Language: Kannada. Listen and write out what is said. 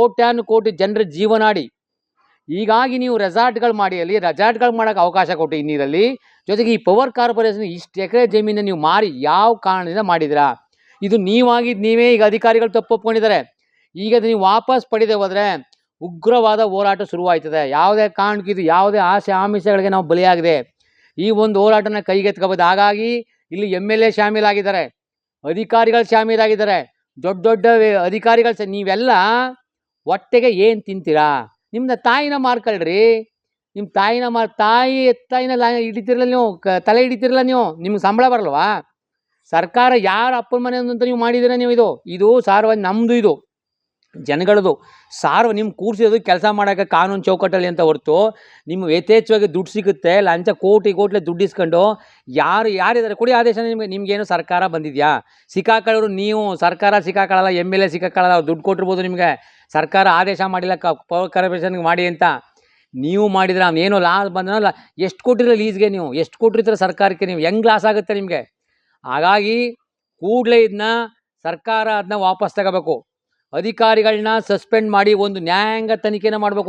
ಕೋಟ್ಯಾನು ಕೋಟಿ ಜನರ ಜೀವನಾಡಿ. ಹೀಗಾಗಿ ನೀವು ರೆಸಾರ್ಟ್ಗಳು ಮಾಡಿ, ಅಲ್ಲಿ ರೆಸಾರ್ಟ್ಗಳು ಮಾಡೋಕ್ಕೆ ಅವಕಾಶ ಕೊಟ್ಟು ಈ ನೀರಲ್ಲಿ. ಜೊತೆಗೆ ಈ ಪವರ್ ಕಾರ್ಪೊರೇಷನ್ ಇಷ್ಟು ಎಕರೆ ಜಮೀನನ್ನು ನೀವು ಮಾರಿ ಯಾವ ಕಾರಣದಿಂದ ಮಾಡಿದಿರಾ? ಇದು ನೀವಾಗಿದ್ದು ನೀವೇ. ಈಗ ಅಧಿಕಾರಿಗಳು ತಪ್ಪೊಪ್ಕೊಂಡಿದ್ದಾರೆ. ಈಗ ನೀವು ವಾಪಸ್ ಪಡೆದೇ ಹೋದರೆ ಉಗ್ರವಾದ ಹೋರಾಟ ಶುರುವಾಯ್ತದೆ. ಯಾವುದೇ ಕಾರಣಕ್ಕಿದು ಯಾವುದೇ ಆಸೆ ಆಮಿಷಗಳಿಗೆ ನಾವು ಬಲಿಯಾಗಿದೆ. ಈ ಒಂದು ಹೋರಾಟನ ಕೈಗೆತ್ಕೋಬೋದು. ಹಾಗಾಗಿ ಇಲ್ಲಿ MLA ಶಾಮೀಲಾಗಿದ್ದಾರೆ, ಅಧಿಕಾರಿಗಳು ಶಾಮೀಲಾಗಿದ್ದಾರೆ, ದೊಡ್ಡ ದೊಡ್ಡ ಅಧಿಕಾರಿಗಳು. ನೀವೆಲ್ಲ ಹೊಟ್ಟೆಗೆ ಏನು ತಿಂತೀರಾ? ನಿಮ್ಮನ್ನ ತಾಯಿನ ಮಾರ್ಕೊಳ್ರಿ. ನಿಮ್ಮ ತಾಯಿನ ತಾಯಿನ ಹಿಡಿತಿರಲ್ಲ ನೀವು, ತಲೆ ಹಿಡಿತಿರಲ್ಲ ನೀವು. ನಿಮ್ಗೆ ಸಂಬಳ ಬರಲ್ವಾ? ಸರ್ಕಾರ ಯಾರ ಅಪ್ಪನ ಮನೆ ಅಂತ ನೀವು ಮಾಡಿದ್ದೀರಾ ನೀವು? ಇದು ನಮ್ಮದು, ಇದು ಜನಗಳದು. ನಿಮ್ಮ ಕೂರಿಸಿರೋದು ಕೆಲಸ ಮಾಡೋಕ್ಕೆ ಕಾನೂನು ಚೌಕಟ್ಟಲ್ಲಿ ಅಂತ ಹೊರತು ನಿಮ್ಮ ಯಥೇಚ್ಛವಾಗಿ ದುಡ್ಡು ಸಿಗುತ್ತೆ. ಲಂಚ ಕೋಟಿ ದುಡ್ಡು ಇಸ್ಕೊಂಡು ಯಾರಿದ್ದಾರೆ? ಕೊಡಿ ಆದೇಶ. ನಿಮ್ಗೇನು ಸರ್ಕಾರ ಬಂದಿದೆಯಾ? ಸಿಕ್ಕಾಕೊಳ್ಳೋರು ನೀವು. ಸರ್ಕಾರ ಸಿಕ್ಕಾಕೊಳ್ಳಲ್ಲ, MLA ಸಿಕ್ಕಾಕೊಳ್ಳಲ್ಲ. ಅವ್ರು ದುಡ್ಡು ಕೊಟ್ಟಿರ್ಬೋದು ನಿಮಗೆ. ಸರ್ಕಾರ ಆದೇಶ ಮಾಡಿಲ್ಲ ಪವರ್ ಕಾರ್ಪೊರೇಷನ್ಗೆ ಮಾಡಿ ಅಂತ. ನೀವು ಮಾಡಿದ್ರೆ ಏನೋ ಲಾಸ್ ಬಂದನಲ್ಲ, ಎಷ್ಟು ಕೊಟ್ಟಿರೋ ಲೀಸ್ಗೆ? ನೀವು ಎಷ್ಟು ಕೊಟ್ಟಿರ್ತೀರ ಸರ್ಕಾರಕ್ಕೆ? ನೀವು ಹೆಂಗೆ ಲಾಸ್ ಆಗುತ್ತೆ ನಿಮಗೆ? ಹಾಗಾಗಿ ಕೂಡಲೇ ಇದನ್ನ ಸರ್ಕಾರ ಅದನ್ನ ವಾಪಸ್ ತಗೋಬೇಕು. ಅಧಿಕಾರಿಗಳನ್ನ ಸಸ್ಪೆಂಡ್ ಮಾಡಿ ಒಂದು ನ್ಯಾಯಾಂಗ ತನಿಖೆನ ಮಾಡಬೇಕು.